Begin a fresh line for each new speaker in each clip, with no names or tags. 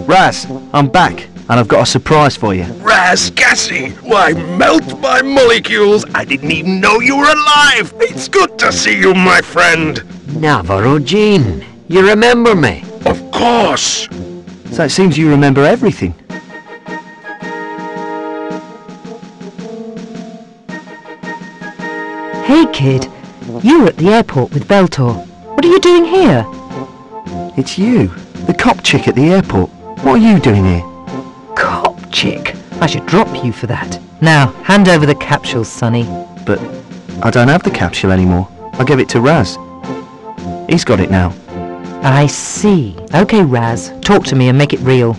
Raz, I'm back, and I've got a surprise for you.
Raz Cassie! Why, melt my molecules! I didn't even know you were alive! It's good to see you, my friend!
Navarro Jean, you remember me?
Of course!
So it seems you remember everything.
Hey kid, you were at the airport with Beltor. What are you doing here?
It's you, the cop chick at the airport. What are you doing here?
Cop chick? I should drop you for that. Now, hand over the capsules, Sonny.
But I don't have the capsule anymore. I gave it to Raz. He's got it now.
I see. Okay, Raz, talk to me and make it real.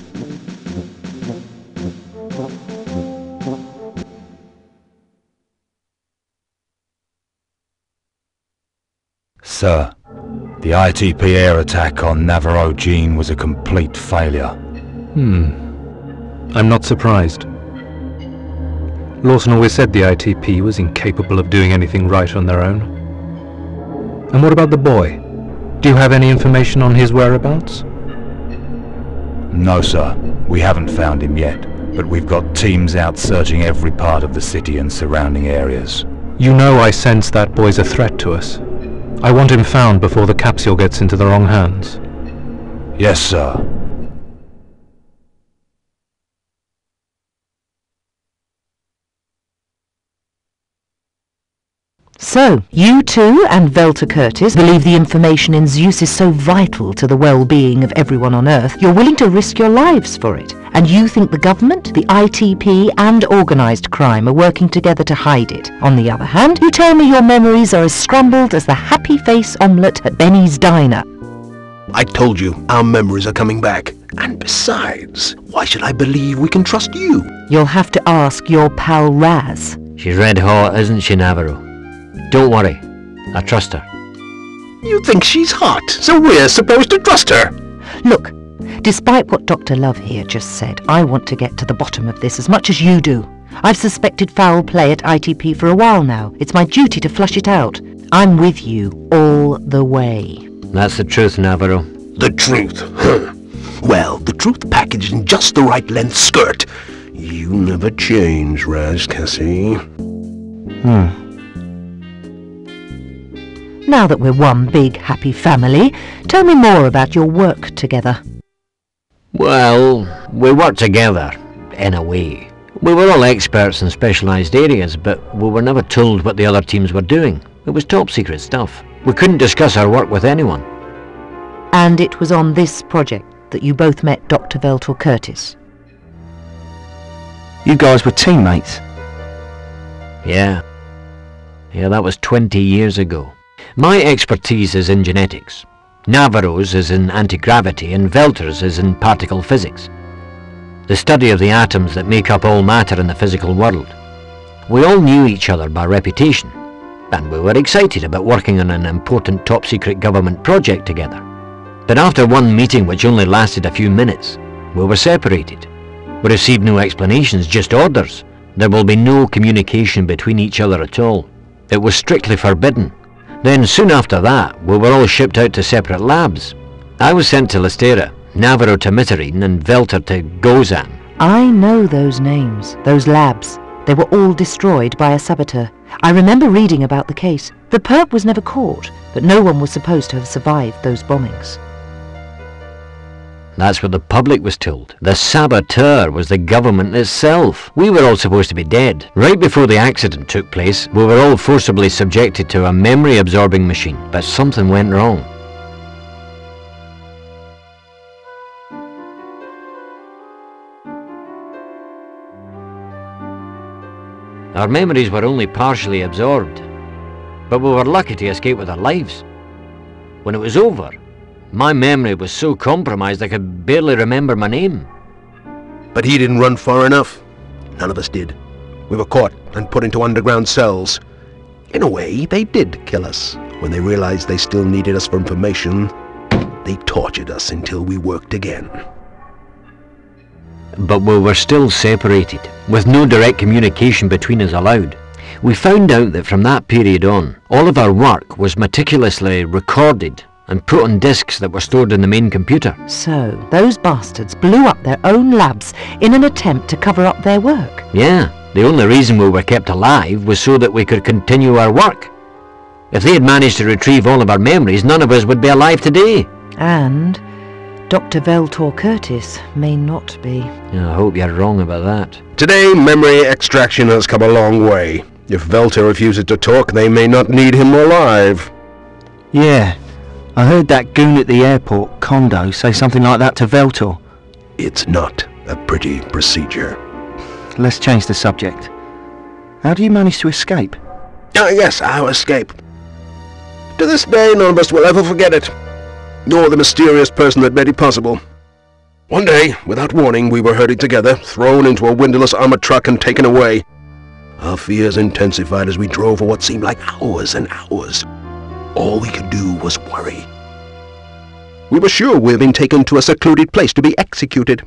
Sir, the ITP air attack on Navarro Jean was a complete failure.
I'm not surprised. Lawson always said the ITP was incapable of doing anything right on their own. And what about the boy? Do you have any information on his whereabouts?
No, sir. We haven't found him yet, but we've got teams out searching every part of the city and surrounding areas.
You know I sense that boy's a threat to us. I want him found before the capsule gets into the wrong hands.
Yes, sir.
So, you two and Velta Curtis believe the information in Zeus is so vital to the well-being of everyone on Earth, you're willing to risk your lives for it. And you think the government, the ITP and organised crime are working together to hide it. On the other hand, you tell me your memories are as scrambled as the happy face omelette at Benny's Diner.
I told you, our memories are coming back. And besides, why should I believe we can trust you?
You'll have to ask your pal Raz.
She's red hot, isn't she, Navarro? Don't worry, I trust her.
You think she's hot, so we're supposed to trust her?
Look, despite what Dr. Love here just said, I want to get to the bottom of this as much as you do. I've suspected foul play at ITP for a while now. It's my duty to flush it out. I'm with you all the way.
That's the truth, Navarro.
The truth, huh? Well, the truth packaged in just the right length skirt. You never change, Raz Cassie.
Now that we're one big happy family, tell me more about your work together.
Well, we worked together, in a way. We were all experts in specialised areas, but we were never told what the other teams were doing. It was top secret stuff. We couldn't discuss our work with anyone.
And it was on this project that you both met Dr. Veltor Curtis.
You guys were teammates.
Yeah, that was 20 years ago. My expertise is in genetics. Navarro's is in anti-gravity and Velter's is in particle physics. The study of the atoms that make up all matter in the physical world. We all knew each other by reputation, and we were excited about working on an important top-secret government project together. But after one meeting which only lasted a few minutes, we were separated. We received no explanations, just orders. There will be no communication between each other at all. It was strictly forbidden. Then soon after that, we were all shipped out to separate labs. I was sent to Lystera, Navarro to Mitterine and Velter to Gozan.
I know those names, those labs. They were all destroyed by a saboteur. I remember reading about the case. The perp was never caught, but no one was supposed to have survived those bombings.
That's what the public was told. The saboteur was the government itself. We were all supposed to be dead. Right before the accident took place, we were all forcibly subjected to a memory-absorbing machine, but something went wrong. Our memories were only partially absorbed, but we were lucky to escape with our lives. When it was over, my memory was so compromised I could barely remember my name.
But he didn't run far enough. None of us did. We were caught and put into underground cells. In a way, they did kill us. When they realized they still needed us for information, they tortured us until we worked again.
But we were still separated, with no direct communication between us allowed. We found out that from that period on, all of our work was meticulously recorded and put on disks that were stored in the main computer.
So, those bastards blew up their own labs in an attempt to cover up their work.
Yeah, the only reason we were kept alive was so that we could continue our work. If they had managed to retrieve all of our memories, none of us would be alive today.
And Dr. Veltor Curtis may not be.
Yeah, I hope you're wrong about that.
Today, memory extraction has come a long way. If Velter refuses to talk, they may not need him alive.
Yeah, I heard that goon at the airport, Kondo, say something like that to Veltor.
It's not a pretty procedure.
Let's change the subject. How do you manage to escape?
Ah, yes, our escape. To this day, none of us will ever forget it, nor the mysterious person that made it possible. One day, without warning, we were herded together, thrown into a windowless armored truck and taken away. Our fears intensified as we drove for what seemed like hours and hours. All we could do was worry. We were sure we had been taken to a secluded place to be executed.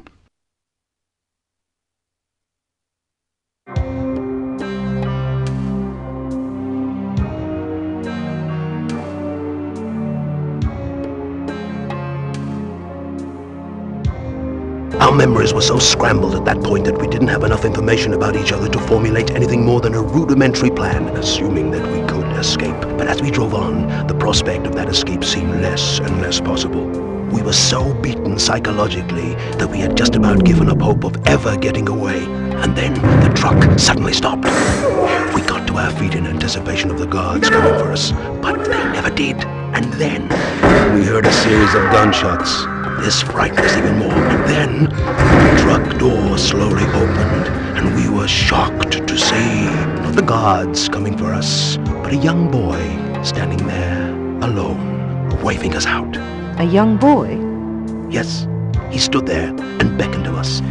Our memories were so scrambled at that point that we didn't have enough information about each other to formulate anything more than a rudimentary plan, assuming that we could escape. But as we drove on, the prospect of that escape seemed less and less possible. We were so beaten psychologically that we had just about given up hope of ever getting away. And then the truck suddenly stopped. We got to our feet in anticipation of the guards coming for us, but they never did. And then we heard a series of gunshots. This frightened us even more, and then the truck door slowly opened, and we were shocked to see not the guards coming for us, but a young boy standing there, alone, waving us out.
A young boy?
Yes, he stood there and beckoned to us.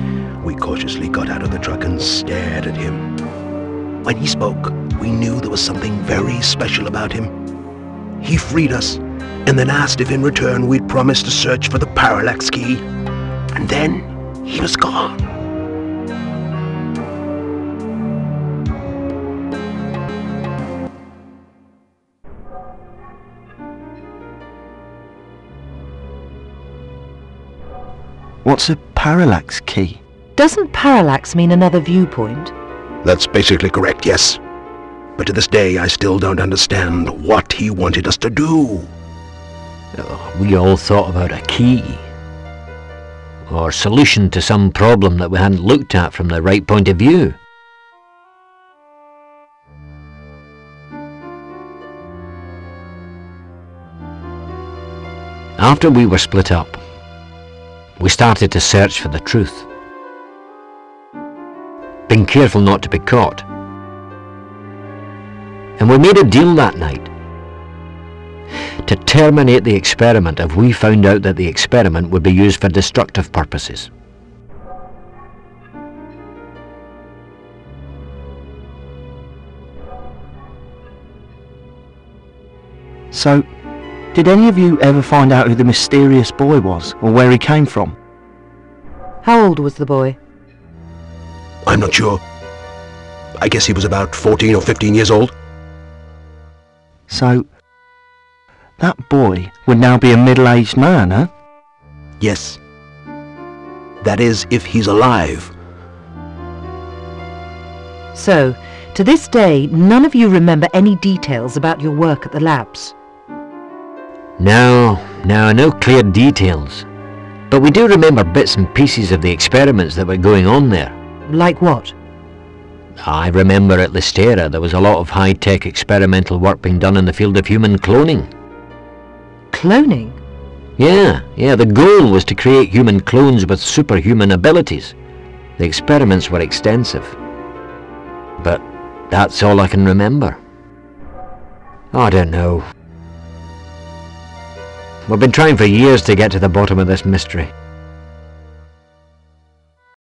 We cautiously got out of the truck and stared at him. When he spoke, we knew there was something very special about him. He freed us, and then asked if in return we'd promise to search for the parallax key. And then he was gone.
What's a parallax key?
Doesn't parallax mean another viewpoint?
That's basically correct, yes. But to this day, I still don't understand what he wanted us to do.
We all thought about a key, or solution to some problem that we hadn't looked at from the right point of view. After we were split up, we started to search for the truth, being careful not to be caught. And we made a deal that night to terminate the experiment if we found out that the experiment would be used for destructive purposes.
So, did any of you ever find out who the mysterious boy was, or where he came from?
How old was the boy?
I'm not sure. I guess he was about 14 or 15 years old.
So, that boy would now be a middle-aged man, huh?
Yes. That is, if he's alive.
So, to this day, none of you remember any details about your work at the labs?
No clear details. But we do remember bits and pieces of the experiments that were going on there.
Like what?
I remember at Lystera there was a lot of high-tech experimental work being done in the field of human cloning.
Cloning?
Yeah, the goal was to create human clones with superhuman abilities. The experiments were extensive. But that's all I can remember. I don't know. We've been trying for years to get to the bottom of this mystery.